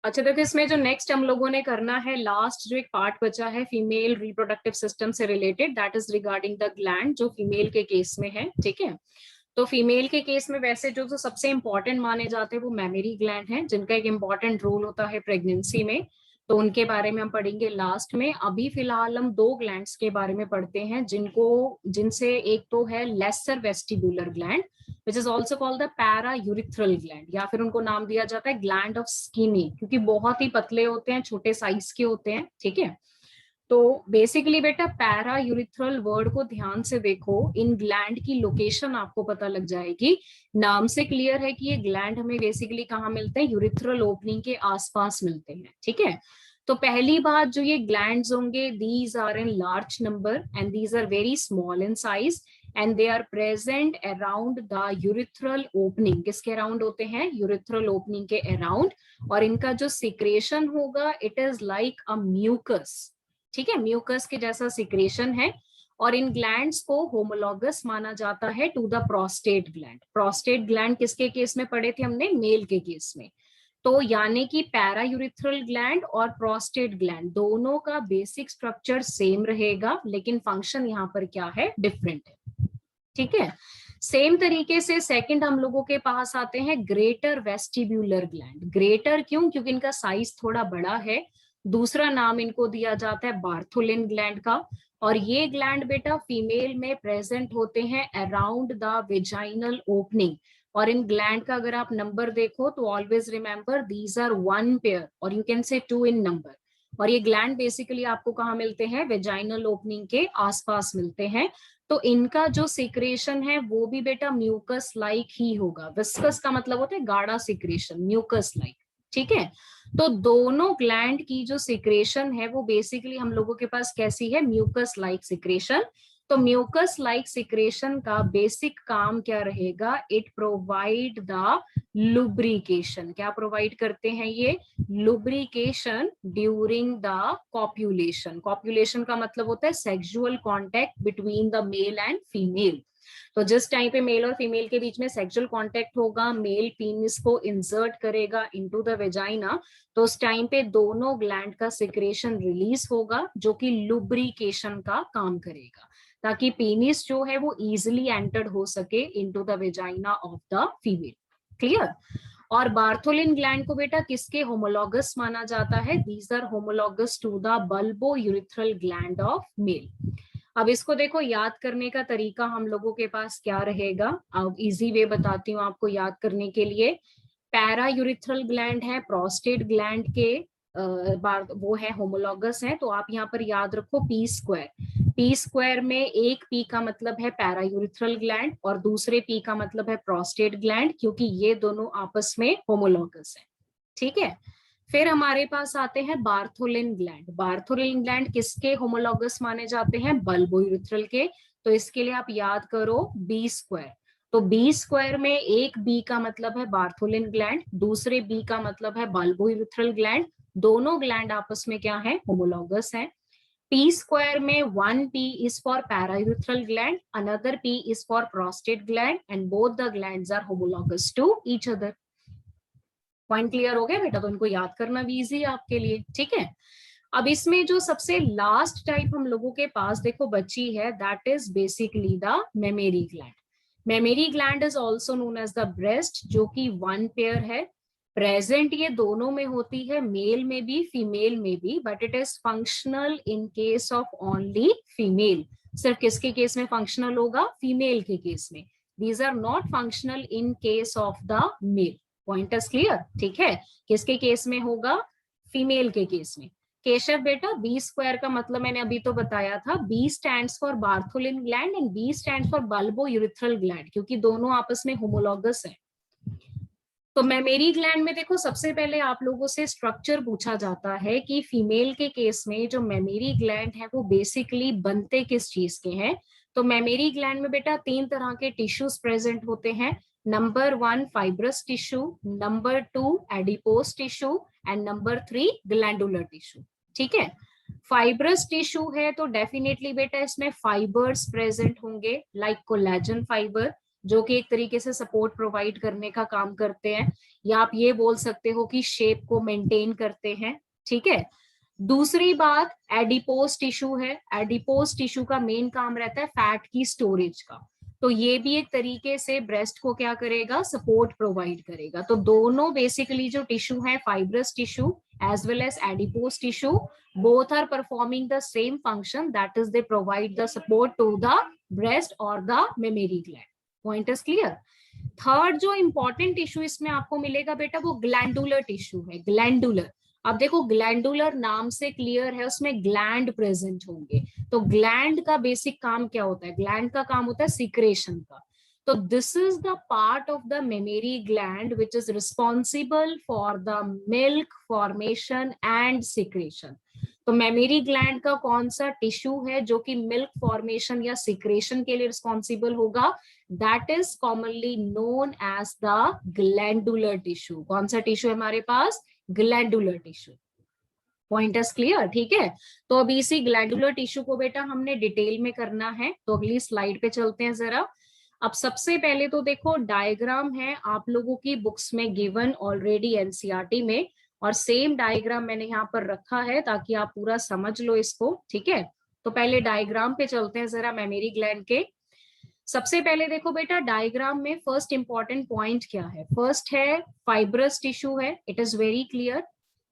अच्छा देखो, इसमें जो नेक्स्ट हम लोगों ने करना है, लास्ट जो एक पार्ट बचा है फीमेल रिप्रोडक्टिव सिस्टम से related, that is regarding the gland, जो फीमेल के केस में है। ठीक है, तो फीमेल के केस में वैसे जो सबसे इंपॉर्टेंट माने जाते हैं वो मेमोरी ग्लैंड हैं, जिनका एक इंपॉर्टेंट रोल होता है प्रेगनेंसी में। तो उनके बारे में हम पढ़ेंगे लास्ट में। अभी फिलहाल हम दो ग्लैंड्स के बारे में पढ़ते हैं, जिनसे एक तो है lesser vestibular gland, which is also called the paraurethral gland, या फिर उनको नाम दिया जाता है ग्लैंड ऑफ स्किनी, क्योंकि बहुत ही पतले होते हैं, छोटे साइज के होते हैं। ठीक है, तो बेसिकली बेटा पैरायूरिथ्रल वर्ड को ध्यान से देखो, इन ग्लैंड की लोकेशन आपको पता लग जाएगी। नाम से क्लियर है कि ये ग्लैंड हमें बेसिकली कहाँ मिलते हैं, यूरिथ्रल ओपनिंग के आसपास मिलते हैं। ठीक है, तो पहली बात जो ये ग्लैंड्स होंगे, these are in large number and these are very small in size and they are present around the urethral opening. किसके अराउंड होते हैं, यूरिथ्रल ओपनिंग के अराउंड। और इनका जो सिक्रेशन होगा, it is like a mucus. ठीक है, म्यूकस के जैसा सिक्रेशन है। और इन ग्लैंड्स को होमोलॉगस माना जाता है to the prostate gland. Prostate gland किसके केस में पढ़े थे हमने, मेल के केस में। तो यानी कि पैरायूरिथ्रल ग्लैंड और प्रोस्टेट ग्लैंड दोनों का बेसिक स्ट्रक्चर सेम रहेगा, लेकिन फंक्शन यहाँ पर क्या है, डिफरेंट है। ठीक है, सेम तरीके से सेकंड हम लोगों के पास आते हैं ग्रेटर वेस्टिब्यूलर ग्लैंड। ग्रेटर क्यों, क्योंकि इनका साइज थोड़ा बड़ा है। दूसरा नाम इनको दिया जाता है बार्थोलिन ग्लैंड का। और ये ग्लैंड बेटा फीमेल में प्रेजेंट होते हैं अराउंड द वेजाइनल ओपनिंग। और इन ग्लैंड का अगर आप नंबर देखो तो always remember these are one pair और you can say two in number. और ये ग्लैंड बेसिकली आपको कहाँ मिलते हैं, वेजाइनल ओपनिंग के आसपास मिलते हैं। तो इनका जो सिक्रेशन है वो भी बेटा म्यूकस लाइक ही होगा। विस्कस का मतलब होता है गाढ़ा सिक्रेशन, म्यूकस लाइक। ठीक है, तो दोनों ग्लैंड की जो सिक्रेशन है वो बेसिकली हम लोगों के पास कैसी है, म्यूकस लाइक सिक्रेशन। तो म्यूकस लाइक सिक्रेशन का बेसिक काम क्या रहेगा, इट प्रोवाइड द लुब्रिकेशन। क्या प्रोवाइड करते हैं ये, लुब्रिकेशन ड्यूरिंग द कॉप्युलेशन। कॉप्युलेशन का मतलब होता है sexual contact between the male and female. तो जिस टाइम पे मेल और फीमेल के बीच में सेक्सुअल कांटेक्ट होगा, मेल पीनिस को इंसर्ट करेगा इनटू द वेजाइना, तो उस टाइम पे दोनों ग्लैंड का सिक्रेशन रिलीज होगा, जो कि लुब्रिकेशन का काम करेगा, ताकि पीनिस जो है वो इजिली एंटर्ड हो सके into the vagina of the female. Clear. और बार्थोलिन ग्लैंड को बेटा किसके होमोलॉगस माना जाता है, these are homologous to the bulbo urethral gland of male. अब इसको देखो, याद करने का तरीका हम लोगों के पास क्या रहेगा। अब इजी वे बताती हूँ आपको याद करने के लिए। पैरायूरिथ्रल ग्लैंड है प्रोस्टेट ग्लैंड के, वो है होमोलॉगस है। तो आप यहाँ पर याद रखो पी स्क्वायर। पी स्क्वायर में एक पी का मतलब है पैरायूरिथ्रल ग्लैंड और दूसरे पी का मतलब है प्रोस्टेट ग्लैंड, क्योंकि ये दोनों आपस में होमोलॉगस है। ठीक है, फिर हमारे पास आते हैं बार्थोलिन ग्लैंड। बार्थोलिन ग्लैंड किसके होमोलॉगस माने जाते हैं, बल्बोयूरिथ्रल के। तो इसके लिए आप याद करो बी स्क्वायर। तो बी स्क्वायर में एक बी का मतलब है बार्थोलिन ग्लैंड, दूसरे बी का मतलब है बल्बोयूरिथ्रल ग्लैंड। दोनों ग्लैंड आपस में क्या है, होमोलॉगस है। पी स्क्वायर में one P is for paraurethral gland, another P is for prostate gland and both the glands are homologous to each other. Point clear हो गया बेटा, तो इनको याद करना भी इजी है आपके लिए। ठीक है, अब इसमें जो सबसे लास्ट टाइप हम लोगों के पास देखो बची है, that is basically the mammary gland. Mammary gland is also known as the breast, जो कि वन पेयर है। प्रेजेंट ये दोनों में होती है, मेल में भी फीमेल में भी, but it is functional in case of only female. सिर्फ किसके केस में फंक्शनल होगा, फीमेल के केस में। These are not functional in case of the male. Point is clear. ठीक है, किसके केस में होगा, फीमेल के केस में। केशव बेटा बी स्क्वायर का मतलब मैंने अभी तो बताया था, B stands for Bartholin gland and B stands for bulbo urethral gland, क्योंकि दोनों आपस में होमोलॉगस है। तो मेमेरी ग्लैंड में देखो, सबसे पहले आप लोगों से स्ट्रक्चर पूछा जाता है कि फीमेल के केस में जो मेमेरी ग्लैंड है वो बेसिकली बनते किस चीज के हैं। तो मेमेरी ग्लैंड में बेटा तीन तरह के टिश्यूज प्रेजेंट होते हैं। Number one fibrous tissue, number two adipose tissue and number three glandular tissue. ठीक है, फाइब्रस टिश्यू है तो डेफिनेटली बेटा इसमें फाइबर्स प्रेजेंट होंगे, लाइक कोलेजन फाइबर। जो कि एक तरीके से सपोर्ट प्रोवाइड करने का काम करते हैं, या आप ये बोल सकते हो कि शेप को मेंटेन करते हैं, ठीक है। दूसरी बात एडिपोज टिश्यू है। एडिपोज टिश्यू का मेन काम रहता है फैट की स्टोरेज का, तो ये भी एक तरीके से ब्रेस्ट को क्या करेगा, सपोर्ट प्रोवाइड करेगा। तो दोनों बेसिकली जो टिश्यू है, fibrous tissue as well as adipose tissue, both are performing the same function, that is they provide the support to the breast or the mammary gland. Point is clear? Third जो important tissue इसमें आपको मिलेगा बेटा, वो glandular tissue है। Glandular, अब देखो glandular नाम से क्लियर है, उसमें ग्लैंड प्रेजेंट होंगे। तो ग्लैंड का बेसिक काम क्या होता है, ग्लैंड का काम होता है सिक्रेशन का। तो this is the part of the mammary gland which is responsible for the milk formation and secretion. तो मेमेरी ग्लैंड का कौन सा टिश्यू है जो कि मिल्क फॉर्मेशन या सिक्रेशन के लिए रिस्पॉन्सिबल होगा, that is commonly known as the glandular tissue. कौन सा टिश्यू है हमारे पास, glandular tissue. Point is clear, ठीक है। तो अभी इसी ग्लैंडुलर टिश्यू को बेटा हमने डिटेल में करना है, तो अगली स्लाइड पे चलते हैं जरा। अब सबसे पहले तो देखो डायग्राम है आप लोगों की बुक्स में गिवन ऑलरेडी एनसीईआरटी में, और सेम डायग्राम मैंने यहाँ पर रखा है ताकि आप पूरा समझ लो इसको, ठीक है। तो पहले डायग्राम पे चलते हैं जरा मेमेरी ग्लैंड के। सबसे पहले देखो बेटा डायग्राम में फर्स्ट इंपॉर्टेंट पॉइंट क्या है, फर्स्ट है फाइब्रस टिश्यू है, इट इज वेरी क्लियर।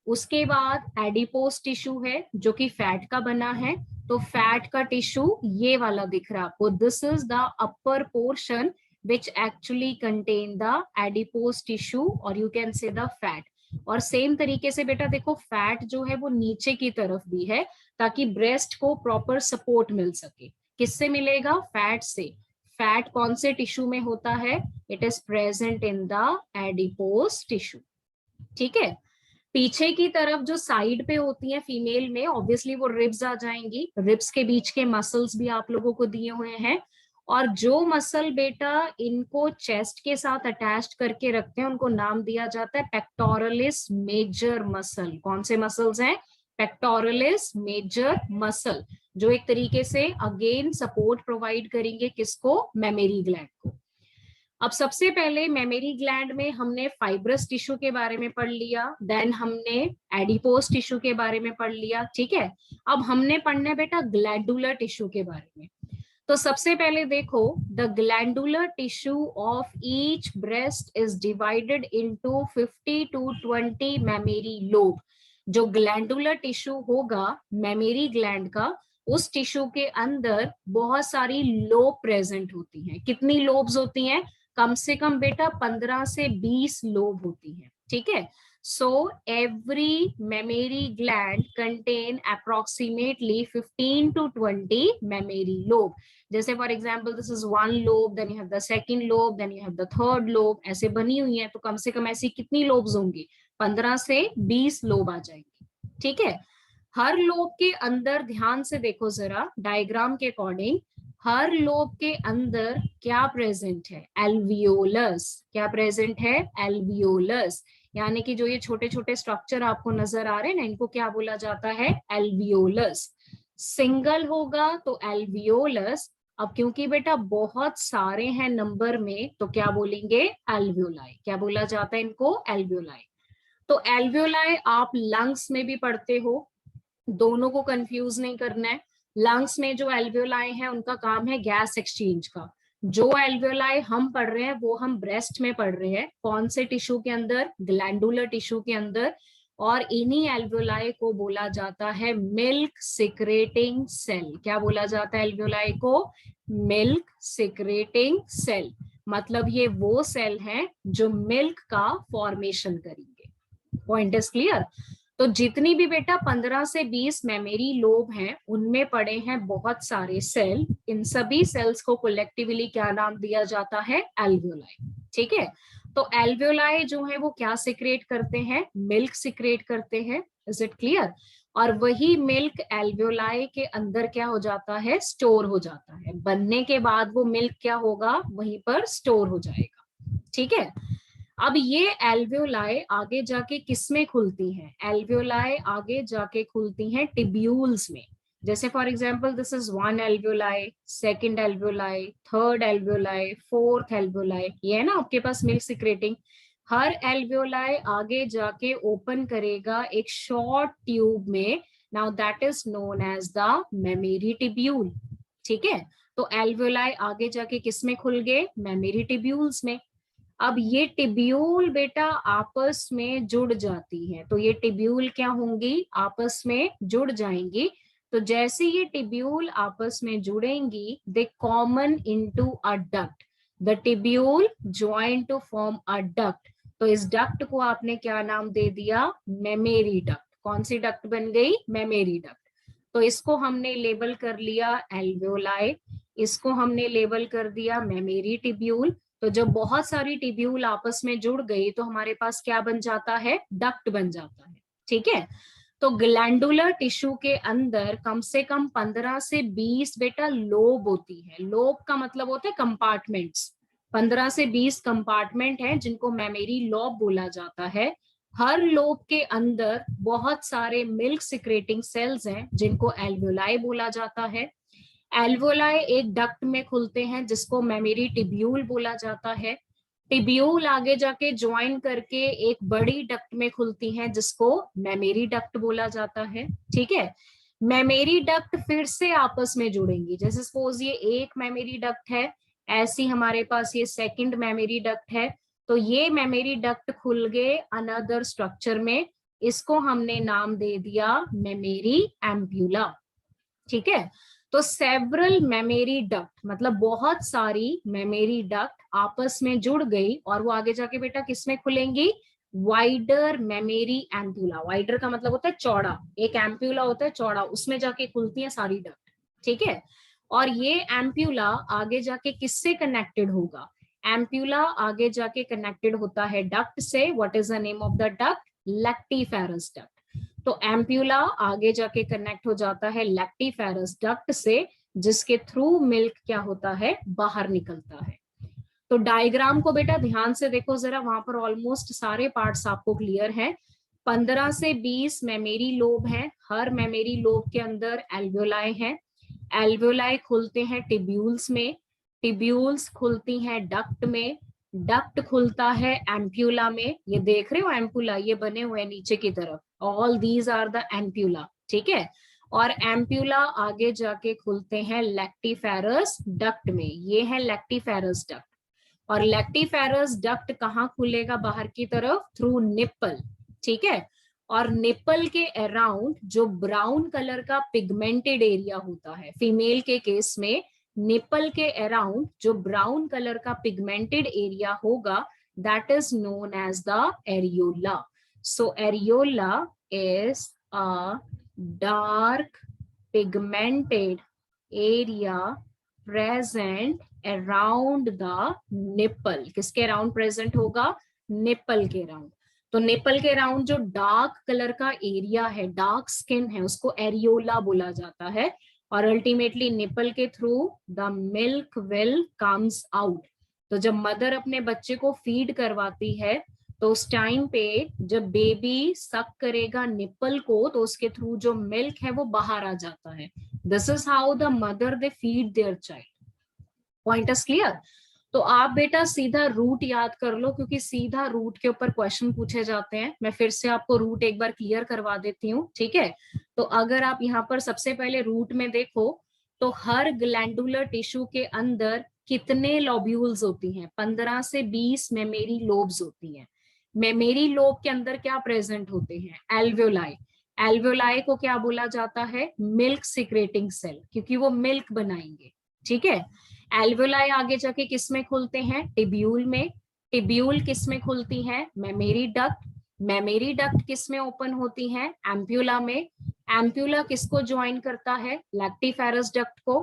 उसके बाद एडिपोज टिश्यू है जो कि फैट का बना है, तो फैट का टिश्यू ये वाला दिख रहा है आपको, this is the upper portion which actually contain the adipose tissue और you can say the fat. और सेम तरीके से बेटा देखो फैट जो है वो नीचे की तरफ भी है ताकि ब्रेस्ट को प्रॉपर सपोर्ट मिल सके। किससे मिलेगा, फैट से। फैट कौन से टिश्यू में होता है, it is present in the adipose tissue, ठीक है। पीछे की तरफ जो साइड पे होती है फीमेल में, ऑब्वियसली वो रिब्स आ जाएंगी, रिब्स के बीच के मसल्स भी आप लोगों को दिए हुए हैं। और जो मसल बेटा इनको चेस्ट के साथ अटैच करके रखते हैं उनको नाम दिया जाता है पेक्टोरलिस मेजर मसल। कौन से मसल्स हैं, पेक्टोरलिस मेजर मसल, जो एक तरीके से अगेन सपोर्ट प्रोवाइड करेंगे किसको, मेमेरी ग्लैंड को। अब सबसे पहले मेमेरी ग्लैंड में हमने फाइब्रस टिश्यू के बारे में पढ़ लिया, देन हमने एडिपोज टिश्यू के बारे में पढ़ लिया, ठीक है। अब हमने पढ़ना है बेटा ग्लैंडुलर टिश्यू के बारे में। तो सबसे पहले देखो the glandular tissue of each breast is divided into 50 to 20 mammary lobe. जो ग्लैंडुलर टिश्यू होगा मेमेरी ग्लैंड का, उस टिश्यू के अंदर बहुत सारी लोब प्रेजेंट होती हैं। कितनी लोब्स होती हैं, कम से कम बेटा 15 से 20 लोब होती है, ठीक है। So every mammary gland contain approximately 15 to 20 mammary lobe. जैसे for example this is one lobe, then you have the second lobe, then you have the third lobe, ऐसे बनी हुई है। तो कम से कम ऐसी कितनी लोब्स होंगी, 15 से 20 लोब आ जाएंगी, ठीक है। हर लोब के अंदर ध्यान से देखो जरा डायग्राम के अकॉर्डिंग, हर लोब के अंदर क्या प्रेजेंट है, एल्वियोलस। क्या प्रेजेंट है, एल्वियोलस। यानी कि जो ये छोटे छोटे स्ट्रक्चर आपको नजर आ रहे हैं ना, इनको क्या बोला जाता है, एल्वियोलस। सिंगल होगा तो एल्वियोलस। अब क्योंकि बेटा बहुत सारे हैं नंबर में, तो क्या बोलेंगे, एल्वियोलाई। क्या बोला जाता है इनको, एल्वियोलाई। तो एल्वियोलाई आप लंग्स में भी पढ़ते हो, दोनों को कंफ्यूज नहीं करना है। लंग्स में जो एल्वियोलाई है उनका काम है गैस एक्सचेंज का। जो एल्वियोलाई हम पढ़ रहे हैं वो हम ब्रेस्ट में पढ़ रहे हैं, कौन से टिश्यू के अंदर, ग्लैंडुलर टिश्यू के अंदर। और इन्हीं एल्वियोलाई को बोला जाता है मिल्क सिक्रेटिंग सेल। क्या बोला जाता है एल्वियोलाई को, मिल्क सिक्रेटिंग सेल। मतलब ये वो सेल हैं जो मिल्क का फॉर्मेशन करेंगे। Point is clear. तो जितनी भी बेटा 15 से 20 मेमेरी लोब हैं उनमें पड़े हैं बहुत सारे सेल। इन सभी सेल्स को कलेक्टिवली क्या नाम दिया जाता है, एल्वियोलाई, ठीक है। तो एल्वियोलाई जो है वो क्या सिक्रेट करते हैं, मिल्क सिक्रेट करते हैं। Is it clear. और वही मिल्क एल्वियोलाई के अंदर क्या हो जाता है, स्टोर हो जाता है। बनने के बाद वो मिल्क क्या होगा, वहीं पर स्टोर हो जाएगा, ठीक है। अब ये एल्वियोलाई आगे जाके किस में खुलती हैं, एल्वियोलाई आगे जाके खुलती हैं टिब्यूल्स में। जैसे for example this is one alveoli, second alveoli, third alveoli, fourth alveoli, ये है ना आपके पास मिल्क सिक्रेटिंग। हर एल्वियोलाई आगे जाके ओपन करेगा एक शॉर्ट ट्यूब में, now that is known as the mammary tubule. ठीक है, तो एल्वियोलाई आगे जाके किस में खुल गए, मेमेरी टिब्यूल्स में। अब ये टिब्यूल बेटा आपस में जुड़ जाती है, तो ये टिब्यूल क्या होंगी, आपस में जुड़ जाएंगी। तो जैसे ये टिब्यूल आपस में जुड़ेंगी, they common into a duct, the tubule join to form a duct. तो इस डक्ट को आपने क्या नाम दे दिया, मेमेरी डक्ट। कौन सी डक्ट बन गई, मेमेरी डक्ट। तो इसको हमने लेबल कर लिया एल्वियोलाई, इसको हमने लेबल कर दिया मेमेरी टिब्यूल। तो जब बहुत सारी टिब्यूल आपस में जुड़ गई तो हमारे पास क्या बन जाता है, डक्ट बन जाता है। ठीक है, तो ग्लैंडुलर टिश्यू के अंदर कम से कम 15 से 20 बेटा लोब होती है। लोब का मतलब होता है कंपार्टमेंट्स। 15 से 20 कंपार्टमेंट है जिनको मेमेरी लोब बोला जाता है। हर लोब के अंदर बहुत सारे मिल्क सिक्रेटिंग सेल्स हैं जिनको एल्वियोलाई बोला जाता है। एल्वियोलाई एक डक्ट में खुलते हैं जिसको मेमेरी टिब्यूल बोला जाता है। टिब्यूल आगे जाके ज्वाइन करके एक बड़ी डक्ट में खुलती हैं जिसको मेमेरी डक्ट बोला जाता है। ठीक है, मेमेरी डक्ट फिर से आपस में जुड़ेंगी। जैसे सपोज ये एक मेमेरी डक्ट है, ऐसी हमारे पास ये सेकंड मेमेरी डक्ट है, तो ये मेमेरी डक्ट खुल गए अनदर स्ट्रक्चर में, इसको हमने नाम दे दिया मेमेरी एम्प्यूला। ठीक है, तो सेवरल मेमेरी डक्ट मतलब बहुत सारी मेमेरी डक्ट आपस में जुड़ गई और वो आगे जाके बेटा किसमें खुलेंगी, वाइडर मेमेरी एम्प्यूला। वाइडर का मतलब होता है चौड़ा, एक एम्प्यूला होता है चौड़ा, उसमें जाके खुलती है सारी डक्ट। ठीक है, और ये एम्प्यूला आगे जाके किससे कनेक्टेड होगा, एम्प्यूला आगे जाके कनेक्टेड होता है डक्ट से। What is the name of the duct, lactiferous duct. तो एम्प्यूला आगे जाके कनेक्ट हो जाता है लैक्टिफेरस डक्ट से, जिसके थ्रू मिल्क क्या होता है, बाहर निकलता है। तो डायग्राम को बेटा ध्यान से देखो जरा, वहां पर ऑलमोस्ट सारे पार्ट्स आपको क्लियर हैं। 15 से 20 मेमेरी लोब है, हर मेमेरी लोब के अंदर एल्वियोलाई है। एल्वियोलाई खुलते हैं टिब्यूल्स में, टिब्यूल्स खुलती हैं डक्ट में, डक्ट खुलता है एम्प्यूला में। ये देख रहे हो एम्प्यूला, ये बने हुए नीचे की तरफ, all these are the ampulla. ठीक है, और एम्प्यूला आगे जाके खुलते हैं लैक्टिफेरस डक्ट में, ये है लैक्टिफेरस डक्ट। और लैक्टिफेरस डक्ट कहाँ खुलेगा बाहर की तरफ, थ्रू निप्पल। ठीक है, और निप्पल के अराउंड जो ब्राउन कलर का पिगमेंटेड एरिया होता है, फीमेल के केस में निप्पल के अराउंड जो ब्राउन कलर का पिगमेंटेड एरिया होगा, that is known as the areola. So areola is a dark pigmented area present around the nipple. किसके अराउंड प्रेजेंट होगा, निप्पल के अराउंड। तो निप्पल के अराउंड जो डार्क कलर का एरिया है, डार्क स्किन है, उसको एरियोला बोला जाता है। और अल्टीमेटली निप्पल के through the milk will comes out. तो जब मदर अपने बच्चे को फीड करवाती है तो उस टाइम पे जब बेबी सक करेगा निप्पल को, तो उसके थ्रू जो मिल्क है वो बाहर आ जाता है। This is how the mother they feed their child. Point is clear. तो आप बेटा सीधा रूट याद कर लो, क्योंकि सीधा रूट के ऊपर क्वेश्चन पूछे जाते हैं। मैं फिर से आपको रूट एक बार क्लियर करवा देती हूँ। ठीक है, तो अगर आप यहाँ पर सबसे पहले रूट में देखो तो हर ग्लैंडुलर टिश्यू के अंदर कितने लोब्यूल्स होती हैं, 15 से 20 मेमेरी लोब्स होती हैं। मेमेरी लोब के अंदर क्या प्रेजेंट होते हैं, एल्वियोलाई। एल्वियोलाई को क्या बोला जाता है, मिल्क सिक्रेटिंग सेल, क्योंकि वो मिल्क बनाएंगे। ठीक है, एल्वियोलाई आगे जाके किस में खुलते हैं, टिब्यूल में। टिब्यूल किस में खुलती है, मेमेरी डक्ट। मेमेरी डक्ट किस में ओपन होती है, एम्प्यूला में। एम्प्यूला किसको ज्वाइन करता है, लैक्टिफेरस डक्ट को।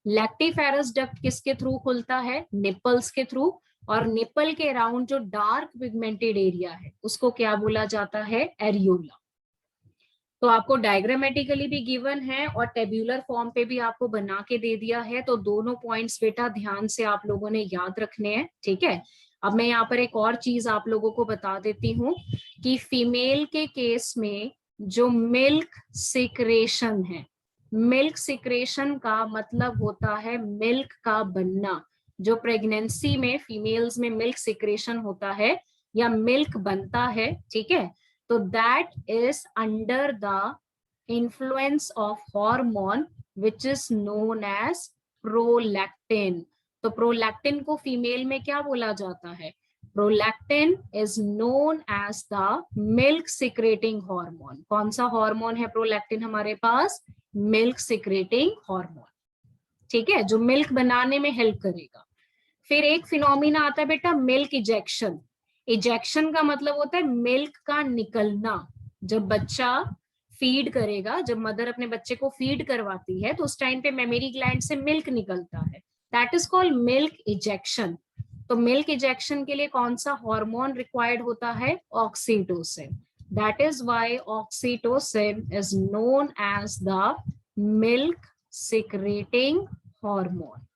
लैक्टिफेरस डक्ट किसके थ्रू खुलता है, निप्पल्स के थ्रू। और निप्पल के अराउंड जो डार्क पिगमेंटेड एरिया है उसको क्या बोला जाता है, एरियोला। तो आपको डायग्रामेटिकली भी गिवन है और टेब्यूलर फॉर्म पे भी आपको बना के दे दिया है। तो दोनों पॉइंट्स बेटा ध्यान से आप लोगों ने याद रखने हैं। ठीक है, अब मैं यहाँ पर एक और चीज आप लोगों को बता देती हूँ कि फीमेल के केस में जो मिल्क सिक्रेशन है, मिल्क सिक्रेशन का मतलब होता है मिल्क का बनना। जो प्रेगनेंसी में फीमेल्स में मिल्क सिक्रेशन होता है या मिल्क बनता है, ठीक है, तो that is under the influence of hormone which is known as prolactin. तो प्रोलैक्टिन को फीमेल में क्या बोला जाता है? Prolactin is known as the milk secreting hormone. कौन सा हार्मोन है प्रोलैक्टिन हमारे पास? मिल्क सिक्रेटिंग हार्मोन, ठीक है, जो मिल्क बनाने में हेल्प करेगा। फिर एक फिनोमिना आता है बेटा मिल्क इजेक्शन। इजेक्शन का मतलब होता है मिल्क का निकलना। जब बच्चा फीड करेगा, जब मदर अपने बच्चे को फीड करवाती है तो उस टाइम पे मेमोरी ग्लैंड से मिल्क निकलता है, that is called milk ejection. तो मिल्क इजेक्शन के लिए कौन सा हार्मोन रिक्वायर्ड होता है? Oxytocin. That is why oxytocin is known as the milk secreting hormone,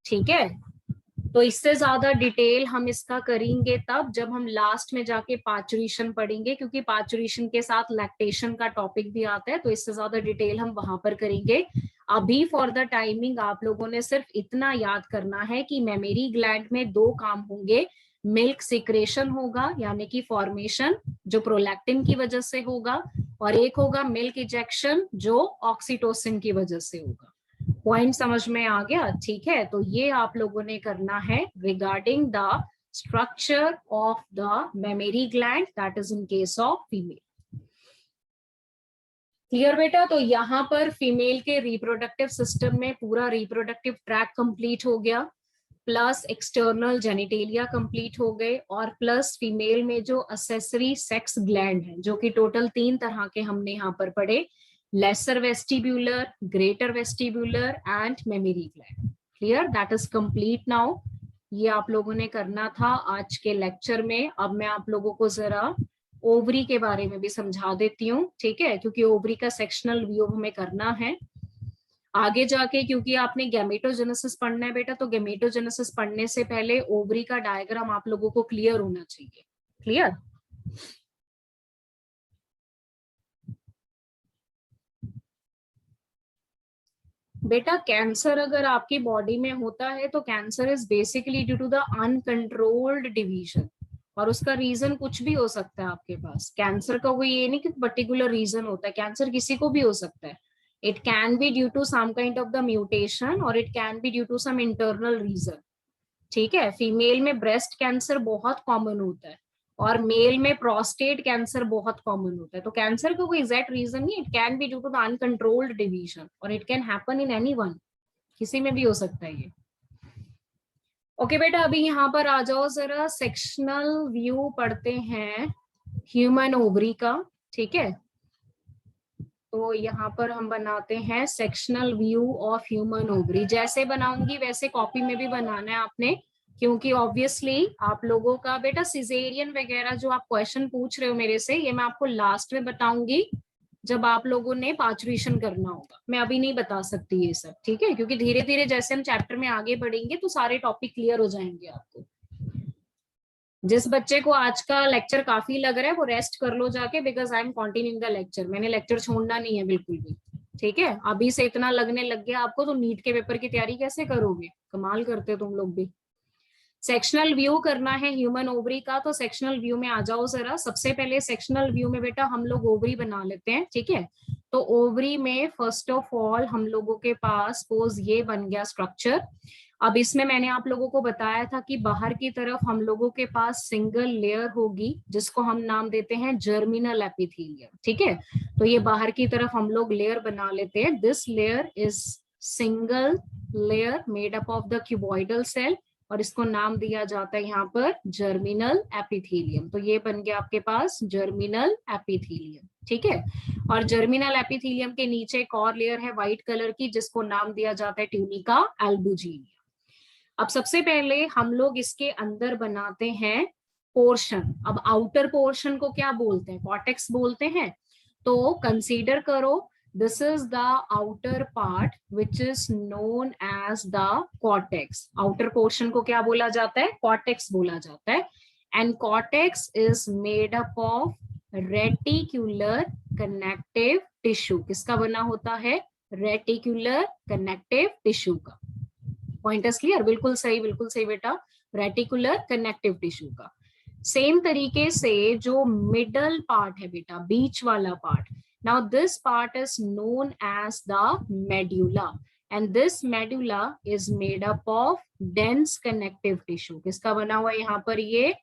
ठीक है। तो इससे ज्यादा डिटेल हम इसका करेंगे तब जब हम लास्ट में जाके पाचुरेशन पढ़ेंगे, क्योंकि पाचुरेशन के साथ लैक्टेशन का टॉपिक भी आता है, तो इससे ज्यादा डिटेल हम वहां पर करेंगे। अभी फॉर द टाइमिंग आप लोगों ने सिर्फ इतना याद करना है कि मेमोरी ग्लैंड में दो काम होंगे। मिल्क सिक्रेशन होगा यानी कि फॉर्मेशन जो प्रोलैक्टिन की वजह से होगा, और एक होगा मिल्क इजेक्शन जो ऑक्सीटोसिन की वजह से होगा। पॉइंट समझ में आ गया? ठीक है, तो ये आप लोगों ने करना है regarding the structure of the memory gland, that is in case of female. Clear बेटा? तो यहाँ पर फीमेल के रिप्रोडक्टिव सिस्टम में पूरा रिप्रोडक्टिव ट्रैक कंप्लीट हो गया, प्लस एक्सटर्नल जेनिटेलिया कंप्लीट हो गए, और प्लस फीमेल में जो असेसरी सेक्स ग्लैंड है, जो कि टोटल 3 तरह के हमने यहाँ पर पढ़े, lesser vestibular, greater vestibular and memory gland. Clear? That is complete now. ये आप लोगों ने करना था आज के लेक्चर में। अब मैं आप लोगों को जरा ओवरी के बारे में भी समझा देती हूँ, ठीक है, क्योंकि ओवरी का सेक्शनल व्यू हमें करना है आगे जाके, क्योंकि आपने गैमेटोजेनेसिस पढ़ना है बेटा, तो गैमेटोजेनेसिस पढ़ने से पहले ओवरी का डायग्राम आप लोगों को क्लियर होना चाहिए। क्लियर? बेटा कैंसर अगर आपकी बॉडी में होता है तो cancer is basically due to the uncontrolled division, और उसका रीजन कुछ भी हो सकता है आपके पास। कैंसर का कोई ये नहीं कि पर्टिकुलर रीजन होता है, कैंसर किसी को भी हो सकता है। It can be due to some kind of the mutation और it can be due to some internal reason, ठीक है। फीमेल में ब्रेस्ट कैंसर बहुत कॉमन होता है और मेल में प्रोस्टेट कैंसर बहुत कॉमन होता है। तो कैंसर का कोई एग्जैक्ट रीजन नहीं, it can be due to the uncontrolled division और it can happen in anyone, किसी में भी हो सकता है ये। ओके बेटा, अभी यहाँ पर आ जाओ, जरा सेक्शनल व्यू पढ़ते हैं ह्यूमन ओवरी का, ठीक है। तो यहाँ पर हम बनाते हैं sectional view of human ovary. जैसे बनाऊंगी वैसे कॉपी में भी बनाना है आपने, क्योंकि ऑब्वियसली आप लोगों का बेटा सिजेरियन वगैरह जो आप क्वेश्चन पूछ रहे हो मेरे से, ये मैं आपको लास्ट में बताऊंगी जब आप लोगों ने पाचुरेशन करना होगा। मैं अभी नहीं बता सकती ये सब, ठीक है, क्योंकि धीरे धीरे जैसे हम चैप्टर में आगे बढ़ेंगे तो सारे टॉपिक क्लियर हो जाएंगे आपको। जिस बच्चे को आज का लेक्चर काफी लग रहा है वो रेस्ट कर लो जाके, because I am continuing the lecture. मैंने लेक्चर छोड़ना नहीं है बिल्कुल भी, ठीक है। अभी से इतना लगने लग गया आपको तो नीट के पेपर की तैयारी कैसे करोगे? कमाल करते हो तुम लोग भी। सेक्शनल व्यू करना है ह्यूमन ओवरी का, तो सेक्शनल व्यू में आ जाओ जरा। सबसे पहले सेक्शनल व्यू में बेटा हम लोग ओवरी बना लेते हैं, ठीक है। तो ओवरी में फर्स्ट ऑफ ऑल हम लोगों के पास सपोज ये बन गया स्ट्रक्चर। अब इसमें मैंने आप लोगों को बताया था कि बाहर की तरफ हम लोगों के पास सिंगल लेयर होगी जिसको हम नाम देते हैं जर्मिनल एपिथेलियम, ठीक है। तो ये बाहर की तरफ हम लोग लेयर बना लेते हैं। This layer is single layer made up of the cuboidal cell, और इसको नाम दिया जाता है यहाँ पर जर्मिनल एपिथेलियम। तो ये बन गया आपके पास जर्मिनल एपिथेलियम, ठीक है। और जर्मिनल एपिथेलियम के नीचे एक और लेयर है व्हाइट कलर की जिसको नाम दिया जाता है ट्यूनिका एल्बुजिनिया। अब सबसे पहले हम लोग इसके अंदर बनाते हैं पोर्शन। अब आउटर पोर्शन को क्या बोलते हैं? कॉर्टेक्स बोलते हैं। तो कंसीडर करो this is the outer part which is known as the cortex. outer portion को क्या बोला जाता है? cortex बोला जाता है। and cortex is made up of reticular connective tissue किसका बना होता है? रेटिकुलर कनेक्टिव टिश्यू का। Point is clear? बिल्कुल सही बेटा, रेटिकुलर कनेक्टिव टिश्यू का। सेम तरीके से जो मिडल पार्ट है बेटा, बीच वाला part, now this part is known as the medulla and this medulla is made up of dense connective tissue. किसका बना हुआ है यहाँ पर? ये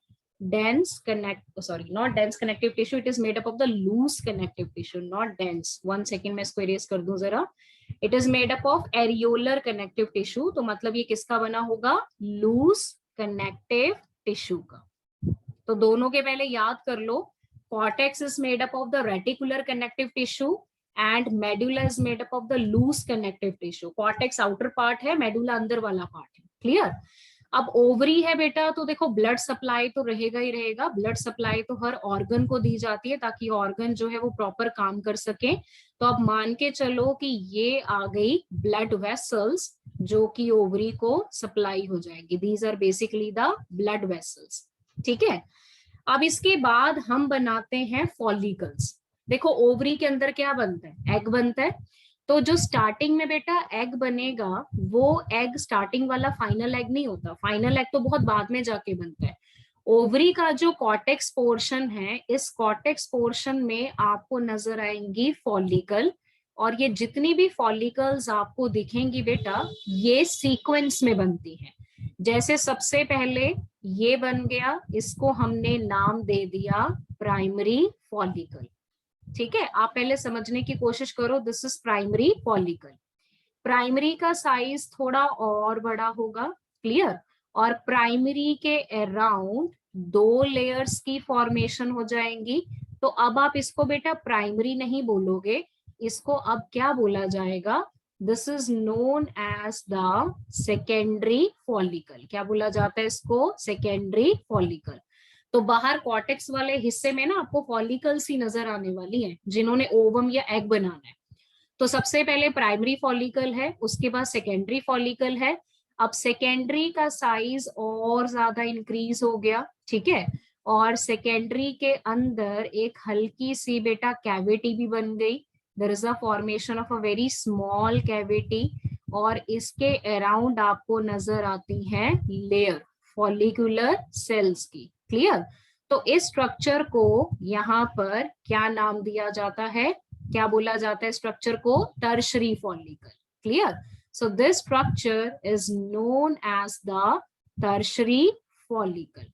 dense not dense connective tissue, it is made up of the loose connective tissue, not dense. 1 second मैं इसको erase कर दूं जरा। It is made up of areolar connective tissue, तो मतलब ये किसका बना होगा? loose connective tissue का। तो दोनों के पहले याद कर लो, cortex is made up of the reticular connective tissue and medulla is made up of the loose connective tissue. cortex outer part है, medulla अंदर वाला part है। क्लियर? अब ओवरी है बेटा, तो देखो ब्लड सप्लाई तो रहेगा ही रहेगा। ब्लड सप्लाई तो हर ऑर्गन को दी जाती है ताकि ऑर्गन जो है वो प्रॉपर काम कर सके। तो अब मान के चलो कि ये आ गई ब्लड वेसल्स जो कि ओवरी को सप्लाई हो जाएगी। These are basically the blood vessels. ठीक है, अब इसके बाद हम बनाते हैं फॉलिकल्स। देखो ओवरी के अंदर क्या बनता है? एग बनता है। तो जो स्टार्टिंग में बेटा एग बनेगा, वो एग स्टार्टिंग वाला फाइनल एग नहीं होता। फाइनल एग तो बहुत बाद में जाके बनता है। ओवरी का जो कॉर्टेक्स पोर्शन है, इस कॉर्टेक्स पोर्शन में आपको नजर आएंगी फॉलिकल, और ये जितनी भी फॉलिकल्स आपको दिखेंगी बेटा, ये सीक्वेंस में बनती हैं। जैसे सबसे पहले ये बन गया, इसको हमने नाम दे दिया प्राइमरी फॉलिकल। ठीक है, आप पहले समझने की कोशिश करो। This is primary follicle. Primary का साइज थोड़ा और बड़ा होगा। क्लियर? और प्राइमरी के अराउंड 2 लेयर्स की फॉर्मेशन हो जाएंगी। तो अब आप इसको बेटा प्राइमरी नहीं बोलोगे, इसको अब क्या बोला जाएगा? This is known as the secondary follicle. क्या बोला जाता है इसको? Secondary follicle. तो बाहर कॉर्टेक्स वाले हिस्से में ना आपको फॉलिकल्स ही नजर आने वाली हैं, जिन्होंने ओवम या एग बनाना है। तो सबसे पहले प्राइमरी फॉलिकल है, उसके बाद सेकेंडरी फॉलिकल है। अब सेकेंडरी का साइज और ज्यादा इंक्रीज हो गया। ठीक है, और सेकेंडरी के अंदर एक हल्की सी बेटा कैविटी भी बन गई। There is a formation of a very small cavity, और इसके अराउंड आपको नजर आती हैं लेयर फॉलिकुलर सेल्स की। क्लियर? तो इस स्ट्रक्चर को यहाँ पर क्या नाम दिया जाता है? क्या बोला जाता है स्ट्रक्चर को? Tertiary follicle. Clear? So this structure is known as the tertiary follicle.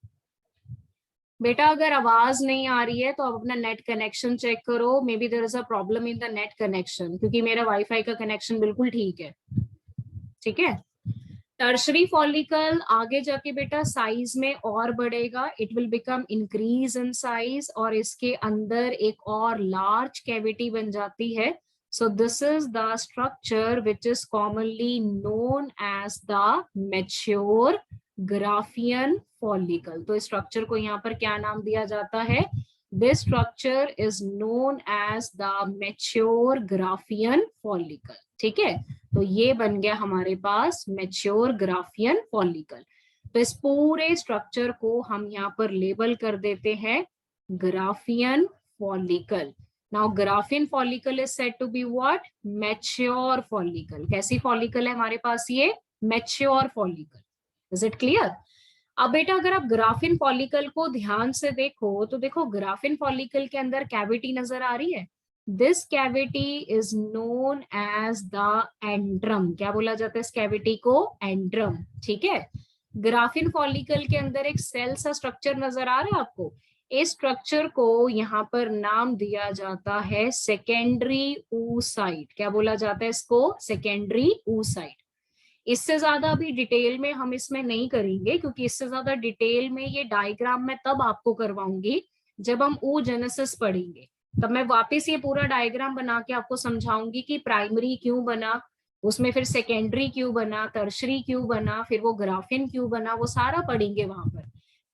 बेटा अगर आवाज नहीं आ रही है तो आप अपना नेट कनेक्शन चेक करो। May be there is a problem in the net connection, क्योंकि मेरा वाईफाई का कनेक्शन बिल्कुल ठीक है। ठीक है, टर्शरी फॉलिकल आगे जाके बेटा साइज में और बढ़ेगा। It will become increase in size, और इसके अंदर एक और लार्ज कैविटी बन जाती है। So this is the structure which is commonly known as the mature Graafian follicle. तो इस स्ट्रक्चर को यहाँ पर क्या नाम दिया जाता है? This structure is known as the mature Graafian follicle. ठीक है, तो ये बन गया हमारे पास मैच्योर ग्राफियन फॉलिकल। तो इस पूरे स्ट्रक्चर को हम यहाँ पर लेबल कर देते हैं Graafian follicle. Now Graafian follicle is said to be what? Mature follicle. कैसी फॉलिकल है हमारे पास? ये mature follicle. Is it clear? अब बेटा अगर आप ग्राफिन फॉलिकल को ध्यान से देखो, तो देखो ग्राफिन फॉलिकल के अंदर कैविटी नजर आ रही है। This cavity is known as the antrum. क्या बोला जाता है इस कैविटी को? एंड्रम। ठीक है, ग्राफिन फॉलिकल के अंदर एक सेल सा स्ट्रक्चर नजर आ रहा है आपको। इस स्ट्रक्चर को यहाँ पर नाम दिया जाता है सेकेंडरी oocyte। क्या बोला जाता है इसको? Secondary oocyte। इससे ज्यादा अभी डिटेल में हम इसमें नहीं करेंगे, क्योंकि इससे ज्यादा डिटेल में ये डायग्राम मैं तब आपको करवाऊंगी जब हम oogenesis पढ़ेंगे। तब मैं वापस ये पूरा डायग्राम बना के आपको समझाऊंगी कि प्राइमरी क्यों बना, उसमें फिर सेकेंडरी क्यों बना, टर्शरी क्यों बना, फिर वो ग्राफिन क्यों बना, वो सारा पढ़ेंगे वहां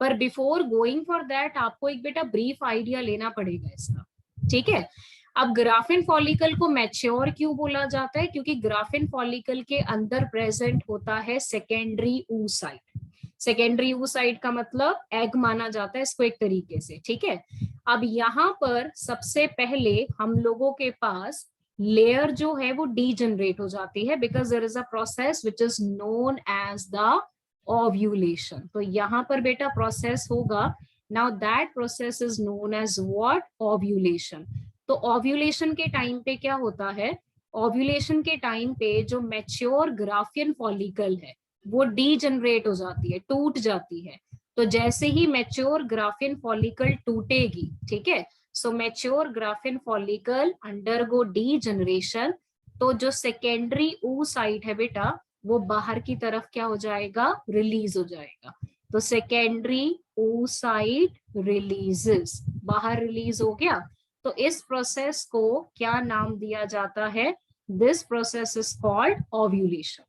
पर बिफोर गोइंग फॉर दैट आपको एक बेटा ब्रीफ आइडिया लेना पड़ेगा इसका। ठीक है, अब ग्राफिन फॉलिकल को मैच्योर क्यों बोला जाता है? क्योंकि ग्राफिन फॉलिकल के अंदर प्रेजेंट होता है सेकेंडरी oocyte। सेकेंडरी oocyte का मतलब एग माना जाता है इसको एक तरीके से, ठीक है। अब यहाँ पर सबसे पहले हम लोगों के पास लेयर जो है वो डीजनरेट हो जाती है, because there is a process which is known as the ovulation. तो यहाँ पर बेटा प्रोसेस होगा, now that process is known as what, ovulation. तो ओव्यूलेशन के टाइम पे क्या होता है, ओव्यूलेशन के टाइम पे जो मैच्योर ग्राफियन फॉलिकल है वो डीजनरेट हो जाती है, टूट जाती है। तो जैसे ही मैच्योर ग्राफियन फॉलिकल टूटेगी, ठीक है, so mature Graafian follicle undergo degeneration, तो जो सेकेंडरी oocyte है बेटा वो बाहर की तरफ क्या हो जाएगा, रिलीज हो जाएगा। तो सेकेंडरी oocyte रिलीजेस, बाहर रिलीज हो गया। तो इस प्रोसेस को क्या नाम दिया जाता है, this process is called ovulation.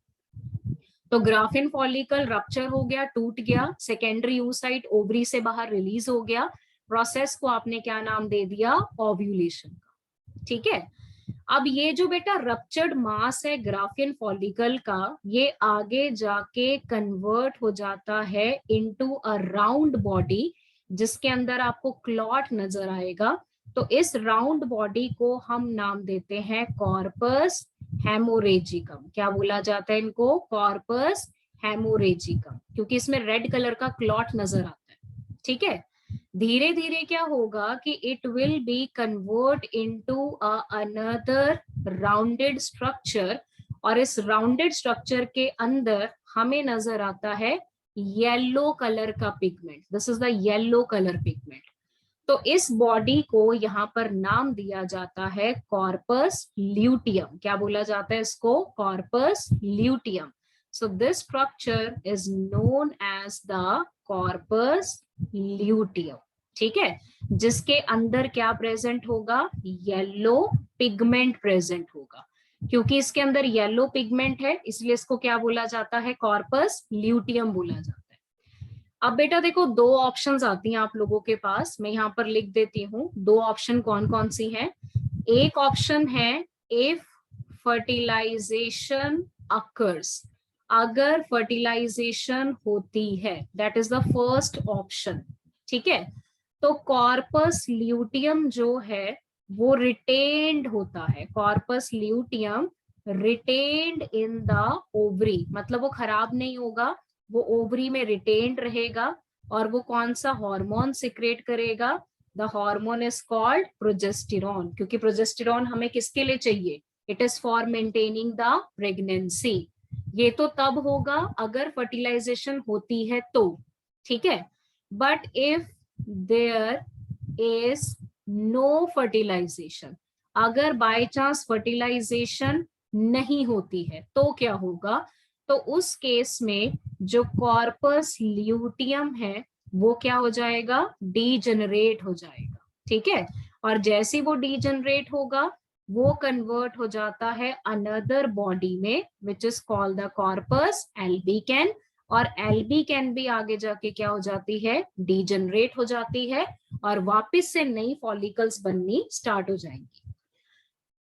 तो ग्राफिन फॉलिकल रप्चर हो गया, टूट गया, सेकेंडरी oocyte ओवरी से बाहर रिलीज हो गया, प्रोसेस को आपने क्या नाम दे दिया, ओव्यूलेशन का, ठीक है। अब ये जो बेटा रप्चर्ड मास है ग्राफिन फॉलिकल का, ये आगे जाके कन्वर्ट हो जाता है इनटू अ राउंड बॉडी जिसके अंदर आपको क्लॉट नजर आएगा। तो इस राउंड बॉडी को हम नाम देते हैं कॉर्पस हेमोरेजिकम। क्या बोला जाता है इनको, कॉर्पस हेमोरेजिकम, क्योंकि इसमें रेड कलर का क्लॉट नजर आता है, ठीक है। धीरे धीरे क्या होगा कि it will be convert into another rounded structure, और इस राउंडेड स्ट्रक्चर के अंदर हमें नजर आता है येलो कलर का pigment, this is the yellow colour pigment. तो इस बॉडी को यहाँ पर नाम दिया जाता है कॉर्पस ल्यूटियम। क्या बोला जाता है इसको, corpus luteum. So this structure is known as the corpus luteum, ठीक है, जिसके अंदर क्या प्रेजेंट होगा, येलो पिगमेंट प्रेजेंट होगा। क्योंकि इसके अंदर येलो पिगमेंट है इसलिए इसको क्या बोला जाता है, कॉर्पस ल्यूटियम बोला जाता है। अब बेटा देखो दो ऑप्शंस आती हैं आप लोगों के पास, मैं यहाँ पर लिख देती हूँ दो ऑप्शन कौन कौन सी हैं। एक ऑप्शन है इफ फर्टिलाइजेशन अकर्स, अगर फर्टिलाइजेशन होती है, that is the first option, ठीक है। तो कॉर्पस ल्यूटियम जो है वो रिटेन्ड होता है, corpus luteum retained in the ovary, मतलब वो खराब नहीं होगा, वो ओवरी में रिटेन्ड रहेगा। और वो कौन सा हार्मोन सिक्रेट करेगा, the hormone is called progesterone, क्योंकि प्रोजेस्टेरॉन हमें किसके लिए चाहिए, it is for maintaining the pregnancy. ये तो तब होगा अगर फर्टिलाइजेशन होती है तो, ठीक है। But if there is no fertilization, अगर बाय चांस फर्टिलाइजेशन नहीं होती है तो क्या होगा, तो उस केस में जो कॉर्पस ल्यूटियम है वो क्या हो जाएगा, डीजनरेट हो जाएगा, ठीक है। और जैसे वो डीजनरेट होगा वो कन्वर्ट हो जाता है अनदर बॉडी में which is called the corpus albicans, और एल्बिकैन भी आगे जाके क्या हो जाती है, डीजनरेट हो जाती है और वापस से नई फॉलिकल्स बननी स्टार्ट हो जाएंगी।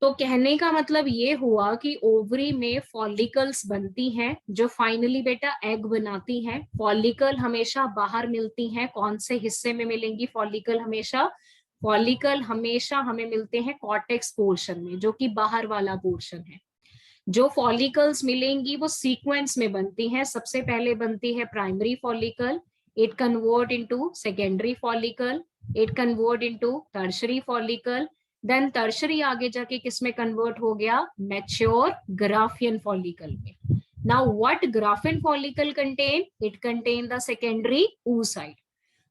तो कहने का मतलब ये हुआ कि ओवरी में फॉलिकल्स बनती हैं जो फाइनली बेटा एग बनाती हैं। फॉलिकल हमेशा बाहर मिलती हैं, कौन से हिस्से में मिलेंगी फॉलिकल हमेशा, फॉलिकल हमेशा हमें मिलते हैं कॉर्टेक्स पोर्शन में, जो कि बाहर वाला पोर्शन है। जो फॉलिकल्स मिलेंगी वो सीक्वेंस में बनती हैं, सबसे पहले बनती है primary follicle, it convert into secondary follicle, it convert into tertiary follicle, then tertiary आगे जाके किसमें कन्वर्ट हो गया, मैच्योर ग्राफियन फॉलिकल में। Now what Graafian follicle contain, it contain the secondary oocyte।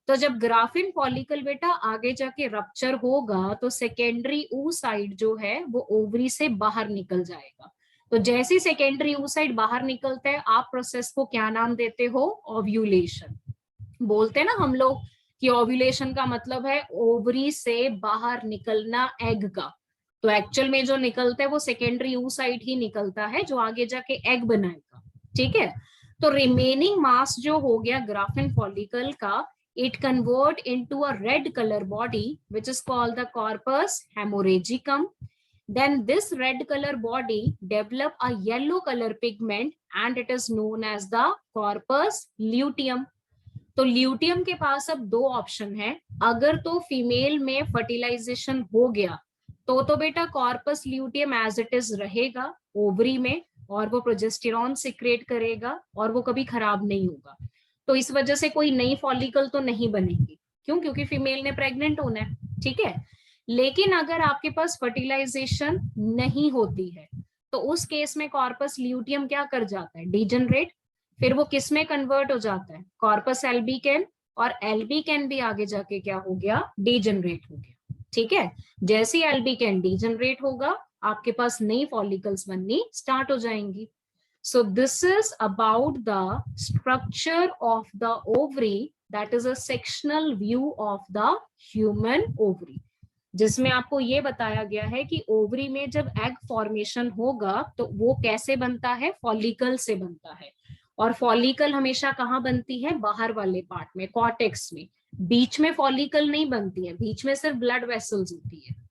तो जब ग्राफिन फॉलिकल बेटा आगे जाके रप्चर होगा तो सेकेंडरी oocyte जो है वो ओवरी से बाहर निकल जाएगा। तो जैसे सेकेंडरी oocyte बाहर निकलता है आप प्रोसेस को क्या नाम देते हो, ओव्यूलेशन। बोलते हैं ना हम लोग कि ओव्यूलेशन का मतलब है ओवरी से बाहर निकलना एग का, तो एक्चुअल में जो निकलता है वो सेकेंडरी oocyte ही निकलता है जो आगे जाके एग बनाएगा, ठीक है। तो रिमेनिंग मास जो हो गया ग्राफिन फॉलिकल का, it convert into a red color body which is called the corpus hemorrhagicum. Then this red color body develop a yellow color pigment and it is known as the corpus luteum. तो luteum के पास अब दो option है। अगर तो female में fertilisation हो गया तो बेटा corpus luteum as it is रहेगा ओवरी में, और वो प्रोजेस्टेरॉन सिक्रेट करेगा और वो कभी खराब नहीं होगा। तो इस वजह से कोई नई फॉलिकल तो नहीं बनेगी। क्यों? क्योंकि फीमेल ने प्रेग्नेंट होना है, ठीक है। लेकिन अगर आपके पास फर्टिलाइजेशन नहीं होती है तो उस केस में कॉर्पस ल्यूटियम क्या कर जाता है? डिजनरेट। फिर वो किस में कन्वर्ट हो जाता है? Corpus albicans. और एल्बिकैन भी आगे जाके क्या हो गया? डिजनरेट हो गया, ठीक है। जैसे ही एल्बिकैन डिजनरेट होगा आपके पास नई फॉलिकल्स बननी स्टार्ट हो जाएंगी। So this is about the structure of the ovary, that is a sectional view of the human ovary, जिसमें आपको ये बताया गया है कि ओवरी में जब एग फॉर्मेशन होगा तो वो कैसे बनता है? फॉलिकल से बनता है। और फॉलिकल हमेशा कहाँ बनती है? बाहर वाले पार्ट में, कॉर्टेक्स में। बीच में फॉलिकल नहीं बनती है, बीच में सिर्फ ब्लड वेसल्स होती है।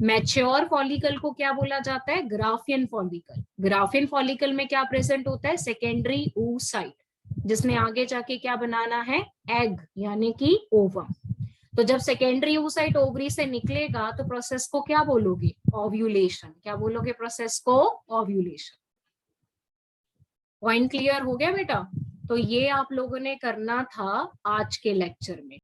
मैच्योर फॉलिकल को क्या बोला जाता है? Graafian follicle. ग्राफियन फॉलिकल में क्या प्रेजेंट होता है? सेकेंडरी oocyte, जिसने आगे जाके क्या बनाना है? एग, यानी कि ओवम। तो जब सेकेंडरी oocyte ओवरी से निकलेगा तो प्रोसेस को क्या बोलोगे? ओव्यूलेशन। क्या बोलोगे प्रोसेस को? ओव्यूलेशन। पॉइंट क्लियर हो गया बेटा? तो ये आप लोगों ने करना था आज के लेक्चर में।